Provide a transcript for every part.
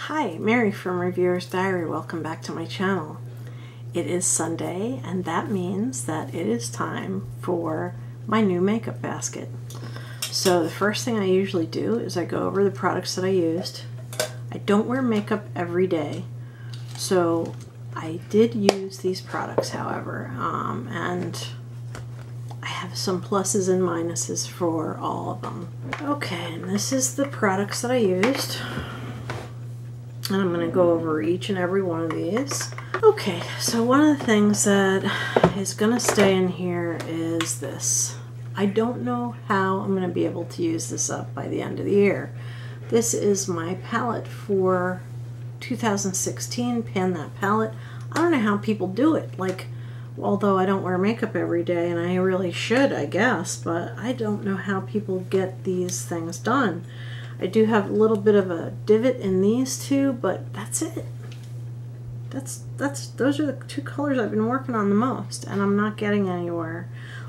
Hi, Mary from Reviewer's Diary. Welcome back to my channel. It is Sunday, and that means that it is time for my new makeup basket. So the first thing I usually do is I go over the products that I used. I don't wear makeup every day, so I did use these products, however, and I have some pluses and minuses for all of them. Okay, and this is the products that I used. And I'm going to go over each and every one of these. Okay, so one of the things that is going to stay in here is this. I don't know how I'm going to be able to use this up by the end of the year. This is my palette for 2016, Pan That Palette. I don't know how people do it. Like, although I don't wear makeup every day, and I really should, I guess, but I don't know how people get these things done. I do have a little bit of a divot in these two, but that's it. Those are the two colors I've been working on the most, and I'm not getting anywhere.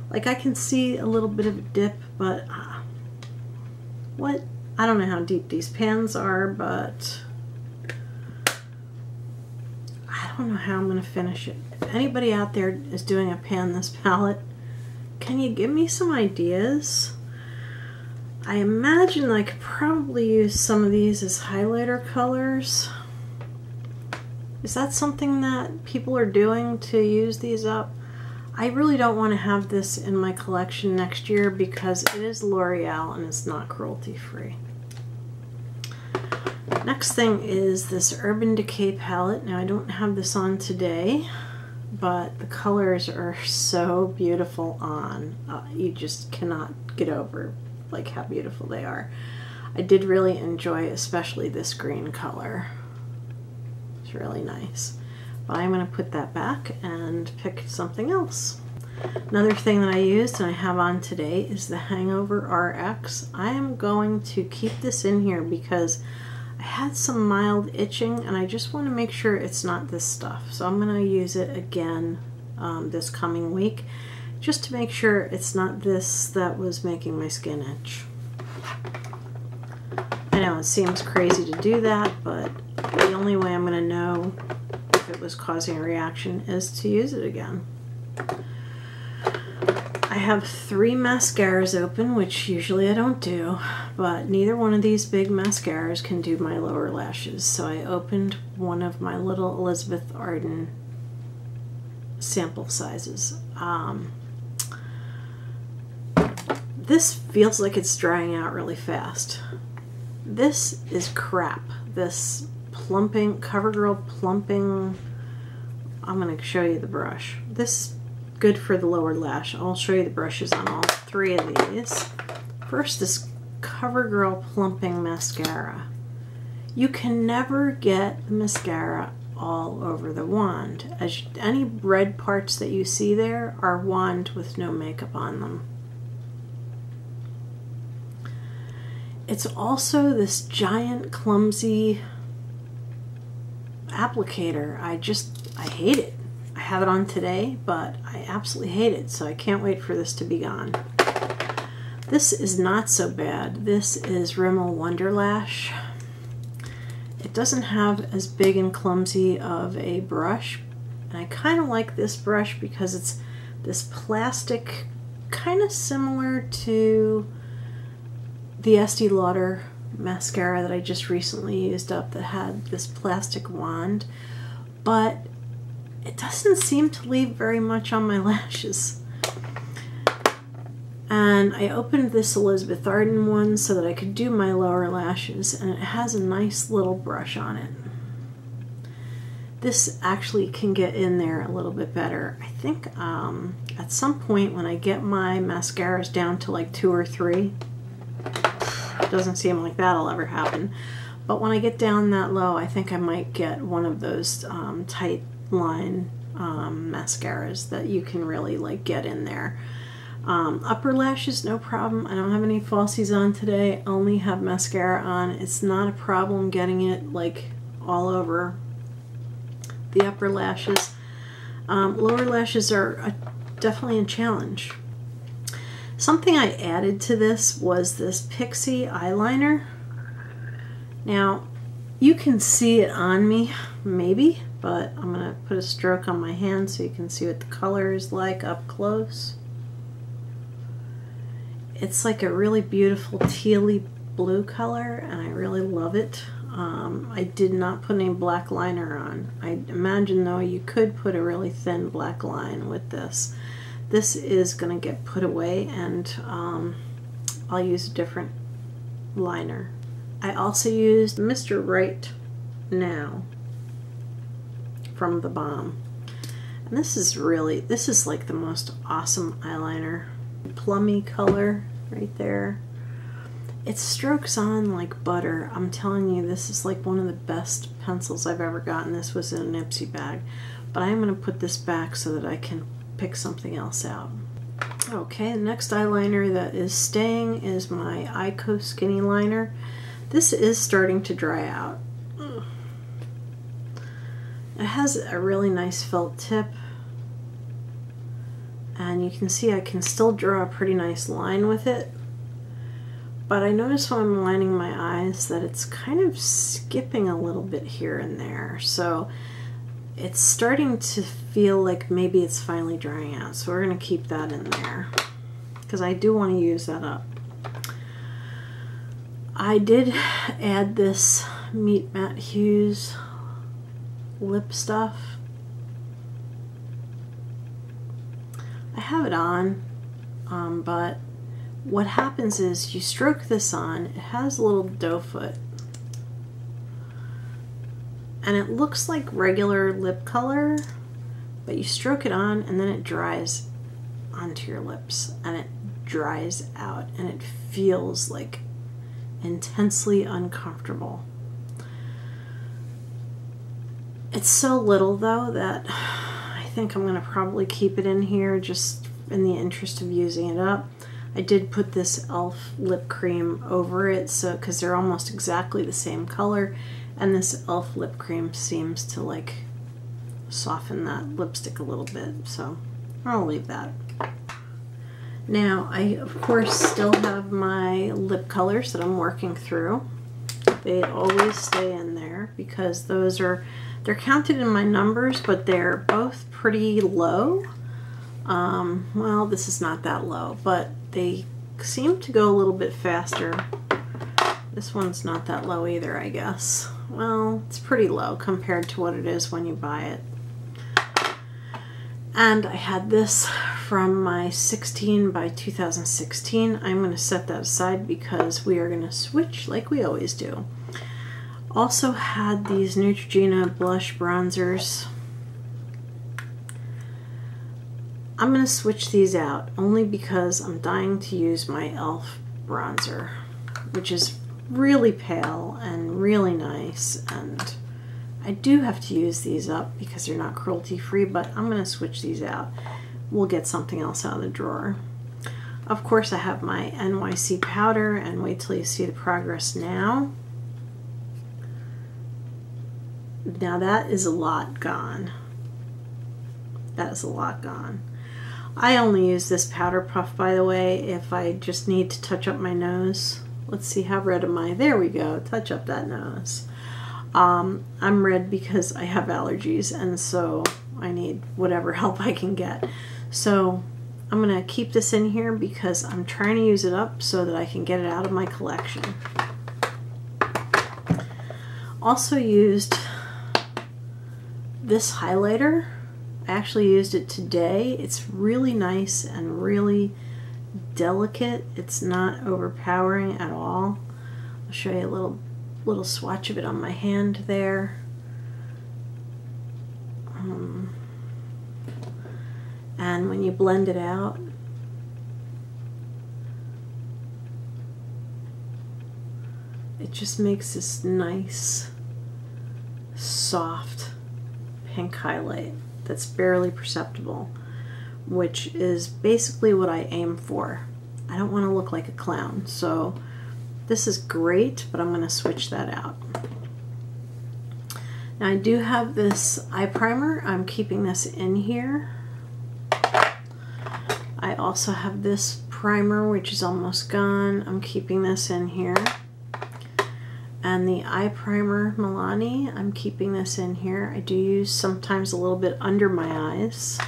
Like, I can see a little bit of a dip, but what? I don't know how deep these pans are, but I don't know how I'm going to finish it. If anybody out there is doing a pan this palette, can you give me some ideas? I imagine I could probably use some of these as highlighter colors. Is that something that people are doing to use these up? I really don't want to have this in my collection next year because it is L'Oreal and it's not cruelty free. Next thing is this Urban Decay palette. Now I don't have this on today, but the colors are so beautiful on. You just cannot get over like how beautiful they are. I did really enjoy especially this green color. It's really nice. But I'm going to put that back and pick something else. Another thing that I used and I have on today is the Hangover Rx. I am going to keep this in here because I had some mild itching and I just want to make sure it's not this stuff. So I'm going to use it again this coming week, just to make sure it's not this that was making my skin itch. I know it seems crazy to do that, but the only way I'm going to know if it was causing a reaction is to use it again. I have 3 mascaras open, which usually I don't do, but neither one of these big mascaras can do my lower lashes. So I opened one of my little Elizabeth Arden sample sizes. This feels like it's drying out really fast. This is crap. This plumping, CoverGirl plumping, I'm going to show you the brush. This is good for the lower lash. I'll show you the brushes on all 3 of these. First, this CoverGirl plumping mascara. You can never get the mascara all over the wand. As any red parts that you see there are wand with no makeup on them. It's also this giant clumsy applicator. I hate it. I have it on today, but I absolutely hate it, so I can't wait for this to be gone. This is not so bad. This is Rimmel Wonder Lash. It doesn't have as big and clumsy of a brush, and I kind of like this brush because it's this plastic, kind of similar to the Estee Lauder mascara that I just recently used up that had this plastic wand, but it doesn't seem to leave very much on my lashes. And I opened this Elizabeth Arden one so that I could do my lower lashes, and it has a nice little brush on it. This actually can get in there a little bit better. I think at some point when I get my mascaras down to like 2 or 3, it doesn't seem like that'll ever happen, but when I get down that low, I think I might get one of those tight line mascaras that you can really like get in there. Upper lashes, no problem. I don't have any falsies on today. I only have mascara on. It's not a problem getting it like all over the upper lashes. Lower lashes are definitely a challenge. Something I added to this was this Pixie eyeliner. Now, You can see it on me, maybe, but I'm going to put a stroke on my hand so you can see what the color is like up close. It's like a really beautiful tealy blue color, and I really love it. I did not put any black liner on. I imagine, though, you could put a really thin black line with this. This is going to get put away, and I'll use a different liner. I also used Mr. Right Now from The Balm. And this is like the most awesome eyeliner. Plummy color right there. It strokes on like butter. I'm telling you, this is like one of the best pencils I've ever gotten. This was in a Nipsey bag. But I'm going to put this back so that I can pick something else out. Okay, the next eyeliner that is staying is my Eyeko Skinny Liner. This is starting to dry out. It has a really nice felt tip. And you can see I can still draw a pretty nice line with it. But I notice when I'm lining my eyes that it's kind of skipping a little bit here and there. So it's starting to feel like maybe it's finally drying out. So we're going to keep that in there because I do want to use that up. I did add this Meet Matte Hues lip stuff. I have it on, but what happens is you stroke this on, it has a little doe foot, and it looks like regular lip color, but you stroke it on and then it dries onto your lips, and it dries out, and it feels like intensely uncomfortable. It's so little though that I think I'm going to probably keep it in here just in the interest of using it up. I did put this e.l.f. lip cream over it, so because they're almost exactly the same color, and this e.l.f. lip cream seems to like soften that lipstick a little bit, so I'll leave that. Now I of course still have my lip colors that I'm working through. They always stay in there because they're counted in my numbers, but they're both pretty low. Well, this is not that low, but they seem to go a little bit faster. This one's not that low either, I guess. Well, it's pretty low compared to what it is when you buy it. And I had this from my 16 by 2016. I'm going to set that aside because we are going to switch like we always do. Also had these Neutrogena blush bronzers. I'm going to switch these out only because I'm dying to use my e.l.f. bronzer, which is really pale and really nice, and I do have to use these up because they're not cruelty free, but I'm going to switch these out. We'll get something else out of the drawer. Of course I have my NYC powder, and wait till you see the progress now. Now that is a lot gone. That is a lot gone. I only use this powder puff, by the way, if I just need to touch up my nose. Let's see, how red am I? There we go, touch up that nose. I'm red because I have allergies, and so I need whatever help I can get. So I'm going to keep this in here because I'm trying to use it up so that I can get it out of my collection. Also used this highlighter. I actually used it today. It's really nice and really delicate. It's not overpowering at all. I'll show you a little swatch of it on my hand there. And when you blend it out, it just makes this nice, soft pink highlight that's barely perceptible, which is basically what I aim for. I don't want to look like a clown, so this is great, but I'm going to switch that out. Now I do have this eye primer. I'm keeping this in here. I also have this primer, which is almost gone. I'm keeping this in here. And the eye primer Milani, I'm keeping this in here. I do use sometimes a little bit under my eyes.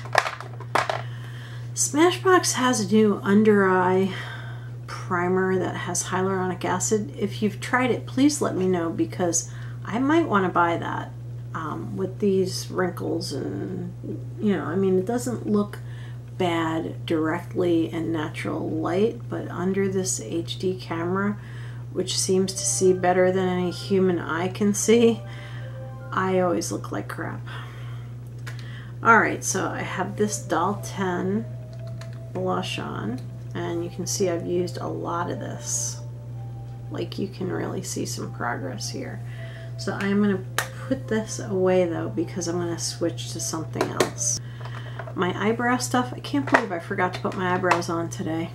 Smashbox has a new under eye primer that has hyaluronic acid. If you've tried it, please let me know, because I might want to buy that with these wrinkles. And you know, I mean, it doesn't look bad directly in natural light, but under this HD camera, which seems to see better than any human eye can see, I always look like crap. Alright, so I have this Doll 10 blush on, and you can see I've used a lot of this. Like, you can really see some progress here. So I'm going to put this away though, because I'm going to switch to something else. My eyebrow stuff, I can't believe I forgot to put my eyebrows on today.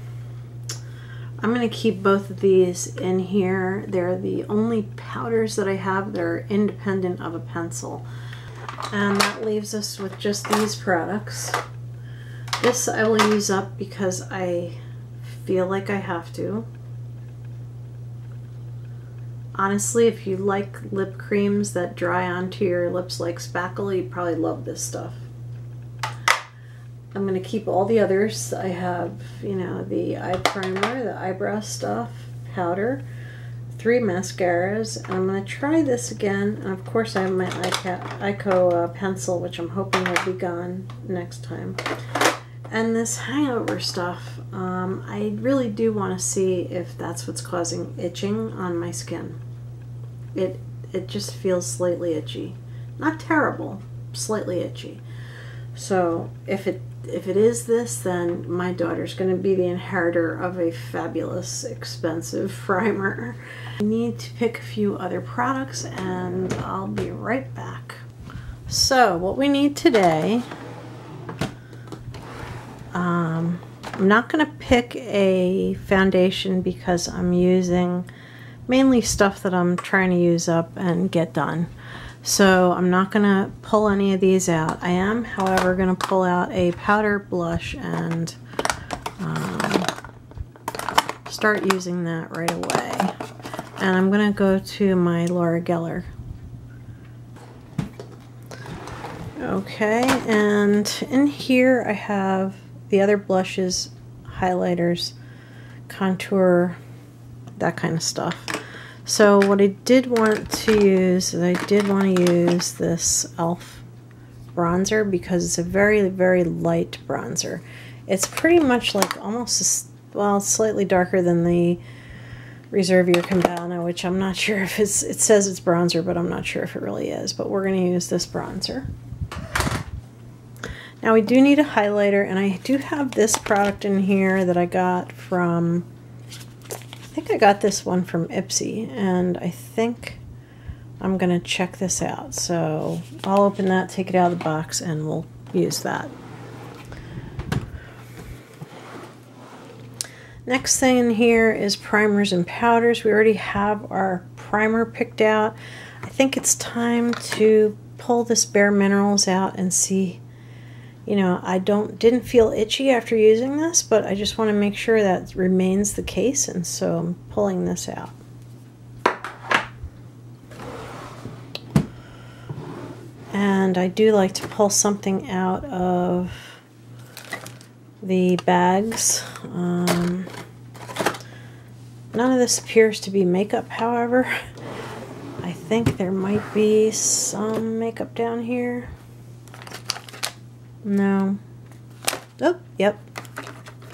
I'm going to keep both of these in here. They're the only powders that I have that are independent of a pencil. And that leaves us with just these products. This I will use up because I feel like I have to. Honestly, if you like lip creams that dry onto your lips like spackle, you'd probably love this stuff. I'm going to keep all the others. I have, you know, the eye primer, the eyebrow stuff, powder, 3 mascaras, and I'm going to try this again. And of course I have my Eyeko pencil, which I'm hoping will be gone next time. And this hangover stuff, I really do want to see if that's what's causing itching on my skin. It just feels slightly itchy. Not terrible, slightly itchy. So if it is this, then my daughter's going to be the inheritor of a fabulous, expensive primer. I need to pick a few other products, and I'll be right back. So what we need today, I'm not going to pick a foundation because I'm using mainly stuff that I'm trying to use up and get done. So I'm not going to pull any of these out. I am, however, going to pull out a powder blush and start using that right away. And I'm going to go to my Laura Geller. Okay, and in here I have the other blushes, highlighters, contour, that kind of stuff. So what I did want to use is I did want to use this e.l.f. bronzer because it's a very, very light bronzer. It's pretty much like almost, well, slightly darker than the Reserve Your Cabana, which I'm not sure if it says it's bronzer, but I'm not sure if it really is. But we're going to use this bronzer. Now we do need a highlighter, and I do have this product in here that I got from, I think I got this one from Ipsy, and I think I'm going to check this out. So I'll open that, take it out of the box, and we'll use that. Next thing in here is primers and powders. We already have our primer picked out. I think it's time to pull this BareMinerals out and see. You know, I didn't feel itchy after using this, but I just want to make sure that remains the case, and so I'm pulling this out. And I do like to pull something out of the bags. None of this appears to be makeup, however. I think there might be some makeup down here. No. Oh, yep.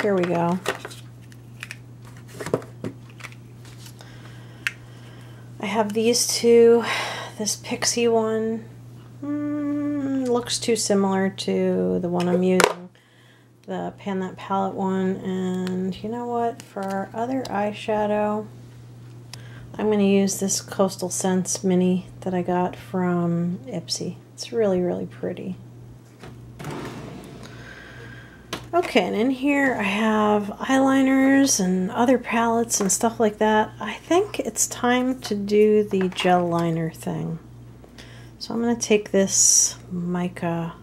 Here we go. I have these two. This Pixie one looks too similar to the one I'm using. The Pan That Palette one. And you know what? For our other eyeshadow, I'm going to use this Coastal Scents Mini that I got from Ipsy. It's really, really pretty. Okay, and in here I have eyeliners and other palettes and stuff like that. I think it's time to do the gel liner thing. So I'm going to take this MicaBeauty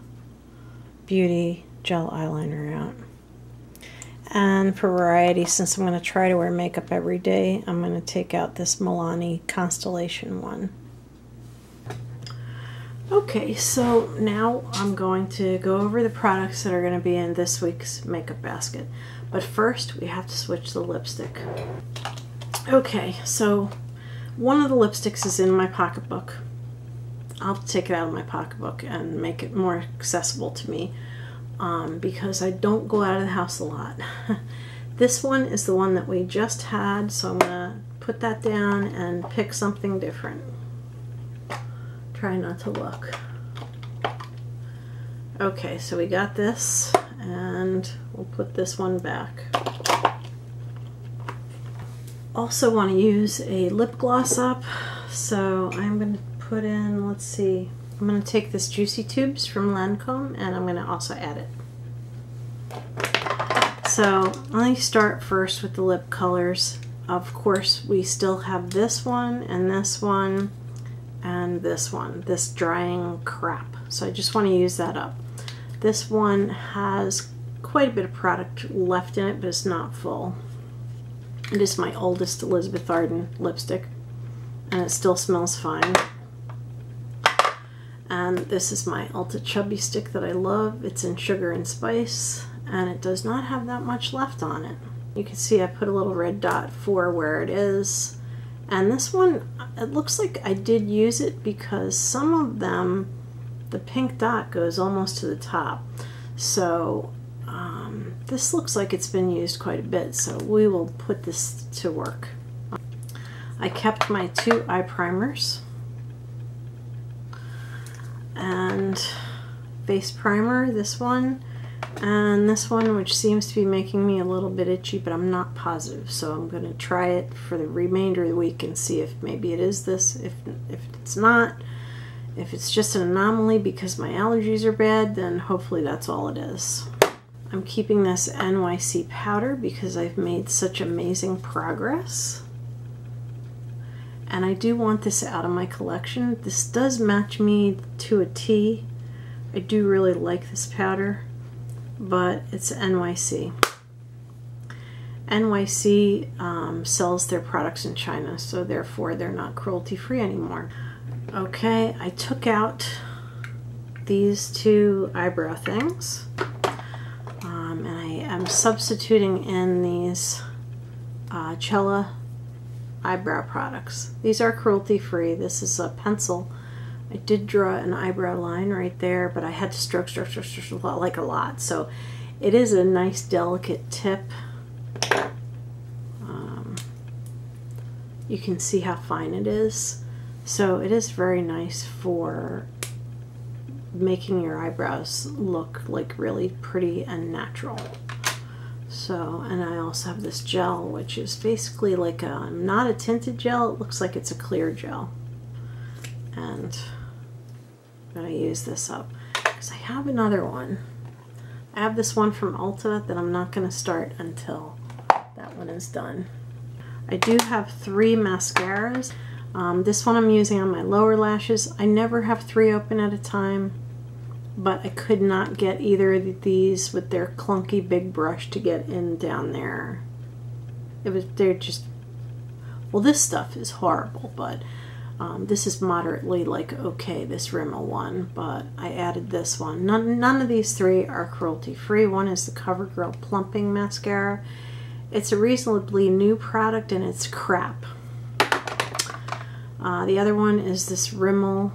Gel eyeliner out. And for variety, since I'm going to try to wear makeup every day, I'm going to take out this Milani Constellation one. Okay, so now I'm going to go over the products that are going to be in this week's makeup basket. But first, we have to switch the lipstick. Okay, so one of the lipsticks is in my pocketbook. I'll take it out of my pocketbook and make it more accessible to me because I don't go out of the house a lot. This one is the one that we just had, so I'm going to put that down and pick something different. Try not to look. Okay, so we got this, and we'll put this one back. Also want to use a lip gloss up, so I'm going to put in, let's see, I'm going to take this Juicy Tubes from Lancome, and I'm going to also add it. So let me start first with the lip colors. Of course, we still have this one, and this one, and this one, this drying crap. So I just want to use that up. This one has quite a bit of product left in it, but it's not full. It is my oldest Elizabeth Arden lipstick, and it still smells fine. And this is my Ulta Chubbie stick that I love. It's in Sugar and Spice, and it does not have that much left on it. You can see I put a little red dot for where it is. And this one, it looks like I did use it because some of them, the pink dot goes almost to the top. So this looks like it's been used quite a bit, so we will put this to work. I kept my 2 eye primers and face primer, this one, and this one, which seems to be making me a little bit itchy, but I'm not positive, so I'm going to try it for the remainder of the week and see if maybe it is this. If it's not, if it's just an anomaly because my allergies are bad, then hopefully that's all it is. I'm keeping this NYC powder because I've made such amazing progress. And I do want this out of my collection. This does match me to a T. I do really like this powder, but it's NYC. NYC sells their products in China, so therefore they're not cruelty free anymore. Okay, I took out these 2 eyebrow things, and I am substituting in these Cella Eye Brow products. These are cruelty free. This is a pencil. I did draw an eyebrow line right there, but I had to stroke like a lot. So it is a nice delicate tip. You can see how fine it is. So it is very nice for making your eyebrows look like really pretty and natural. So, and I also have this gel, which is basically like a, not a tinted gel, it looks like it's a clear gel. And I'm going to use this up because I have another one. I have this one from Ulta that I'm not going to start until that one is done. I do have 3 mascaras. This one I'm using on my lower lashes. I never have 3 open at a time, but I could not get either of these with their clunky big brush to get in down there. They're just, well, this stuff is horrible, but this is moderately like okay, this Rimmel one, but I added this one. None of these 3 are cruelty free. One is the CoverGirl Plumping Mascara. It's a reasonably new product and it's crap. The other one is this Rimmel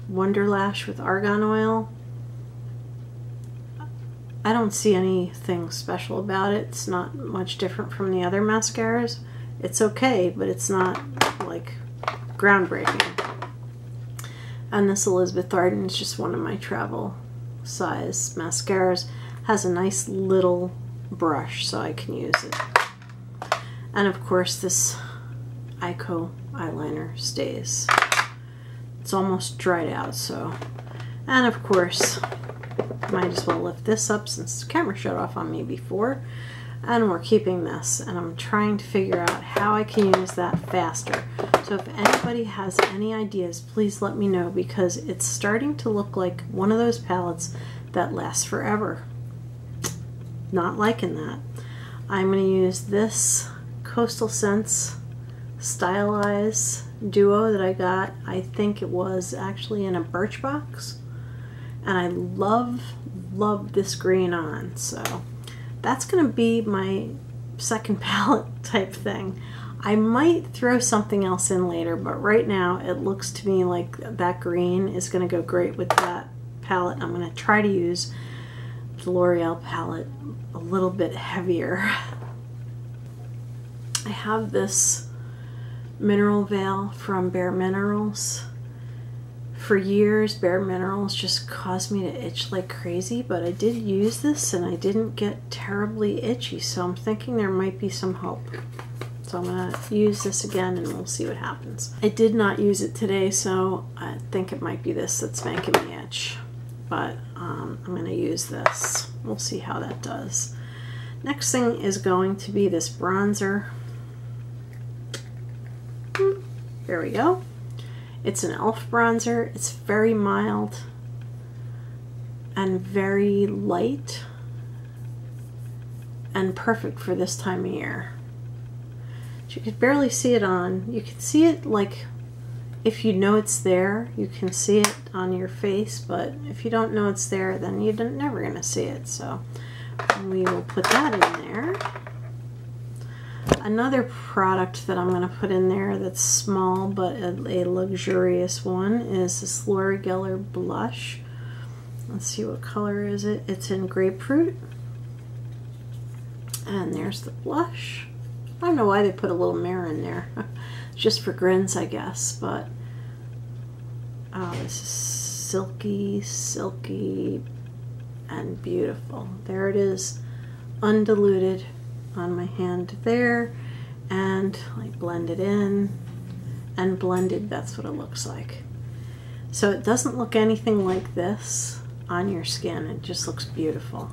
Wonder Lash with argan oil. I don't see anything special about it. It's not much different from the other mascaras. It's okay, but it's not like groundbreaking. And this Elizabeth Arden is just one of my travel size mascaras. Has a nice little brush so I can use it. And of course this Eyeko eyeliner stays. It's almost dried out, so. And of course, might as well lift this up since the camera shut off on me before. And we're keeping this, and I'm trying to figure out how I can use that faster. So if anybody has any ideas, please let me know, because it's starting to look like one of those palettes that lasts forever. Not liking that. I'm going to use this Coastal Scents Stylize Duo that I got. I think it was actually in a Birchbox. And I love this green on. So that's going to be my second palette type thing. I might throw something else in later, but right now it looks to me like that green is going to go great with that palette. I'm going to try to use the L'Oreal palette a little bit heavier. I have this mineral veil from BareMinerals. For years, BareMinerals just caused me to itch like crazy, but I did use this and I didn't get terribly itchy, so I'm thinking there might be some hope. So I'm going to use this again and we'll see what happens. I did not use it today, so I think it might be this that's making me itch. But I'm going to use this. We'll see how that does. Next thing is going to be this bronzer. There we go. It's an e.l.f. bronzer. It's very mild and very light and perfect for this time of year. You could barely see it on. You can see it, like, if you know it's there, you can see it on your face, but if you don't know it's there, then you're never going to see it. So we will put that in there. Another product that I'm going to put in there that's small but a luxurious one is this Laura Geller blush. Let's see, what color is it? It's in Grapefruit. And there's the blush. I don't know why they put a little mirror in there. Just for grins, I guess. But oh, this is silky, silky, and beautiful. There it is, undiluted on my hand there, and I blend it in, and blended, that's what it looks like. So it doesn't look anything like this on your skin. It just looks beautiful.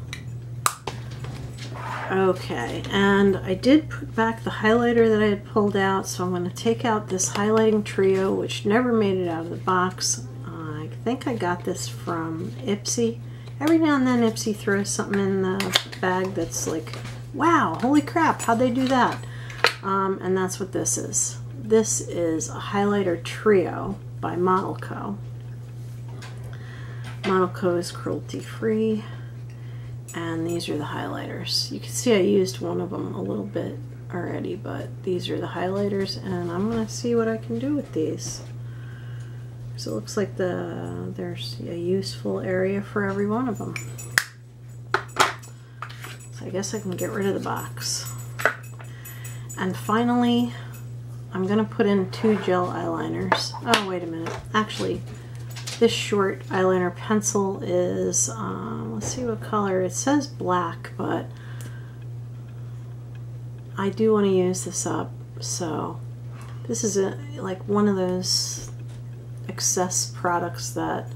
Okay, and I did put back the highlighter that I had pulled out, so I'm going to take out this highlighting trio, which never made it out of the box. I think I got this from Ipsy. Every now and then Ipsy throws something in the bag that's like, wow, holy crap, how'd they do that? And that's what this is. This is a highlighter trio by Model Co. Model Co is cruelty free. And these are the highlighters. You can see I used one of them a little bit already, but these are the highlighters, and I'm going to see what I can do with these. So it looks like there's a useful area for every one of them. So I guess I can get rid of the box. And finally, I'm going to put in 2 gel eyeliners. Oh, wait a minute. Actually, this short eyeliner pencil is, let's see what color. It says black, but I do want to use this up. So this is like one of those excess products that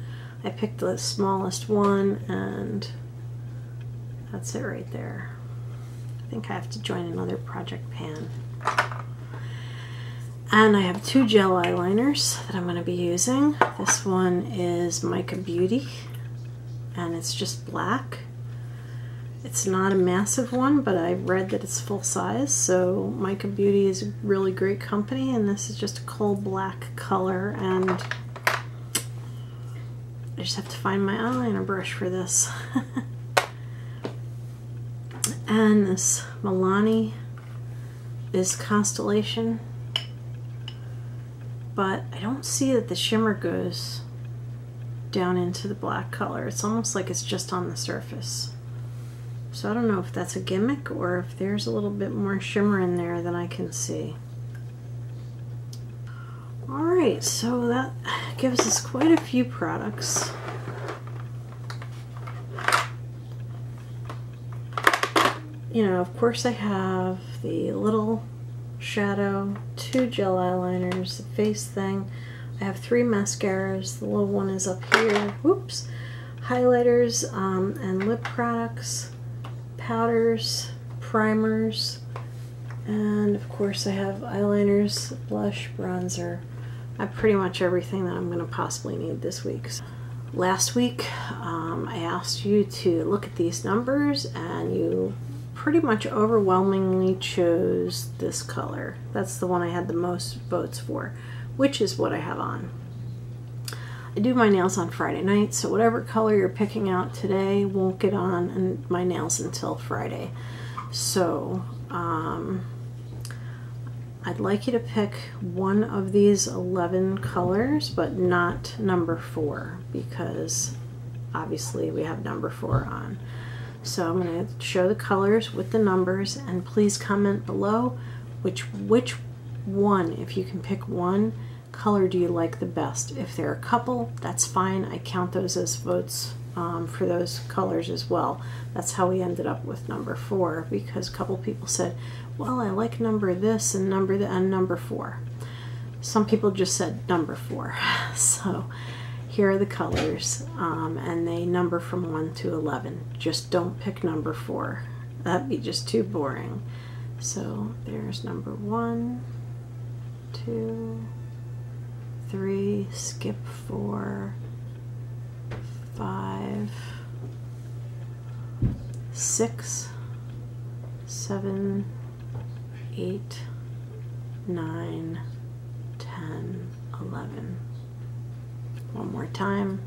I picked the smallest one, and that's it right there. I think I have to join another project pan. And I have 2 gel eyeliners that I'm going to be using. This one is MicaBeauty, and it's just black. It's not a massive one, but I read that it's full size, so MicaBeauty is a really great company, and this is just a coal black color, and I just have to find my eyeliner brush for this. And this Milani is Constellation. But I don't see that the shimmer goes down into the black color. It's almost like it's just on the surface. So I don't know if that's a gimmick or if there's a little bit more shimmer in there than I can see. Alright, so that gives us quite a few products. You know, of course I have the little shadow, 2 gel eyeliners, the face thing. I have 3 mascaras. The little one is up here. Whoops. Highlighters and lip products, powders, primers, and of course I have eyeliners, blush, bronzer. I have pretty much everything that I'm going to possibly need this week. Last week I asked you to look at these numbers, and you pretty much overwhelmingly chose this color. That's the one I had the most votes for, which is what I have on. I do my nails on Friday night, so whatever color you're picking out today won't get on in my nails until Friday. So I'd like you to pick one of these 11 colors, but not number 4, because obviously we have number 4 on. So I'm going to show the colors with the numbers, and please comment below which one, if you can pick one, color do you like the best. If there are a couple, that's fine. I count those as votes for those colors as well. That's how we ended up with number 4, because a couple people said, well, I like number this and number 4. Some people just said number 4. So here are the colors, and they number from 1 to 11. Just don't pick number 4. That'd be just too boring. So there's number 1, 2, 3, skip 4, 5, 6, 7, 8, 9, 10, 11. One more time.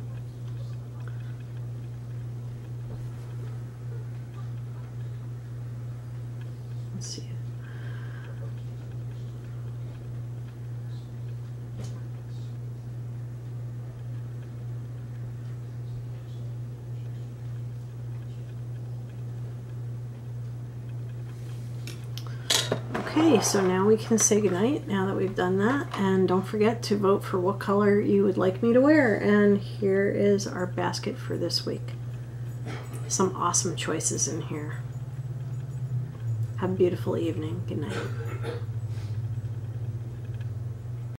Let's see. Okay, so now we can say goodnight now that we've done that, and don't forget to vote for what color you would like me to wear. And here is our basket for this week. Some awesome choices in here. Have a beautiful evening. Good night.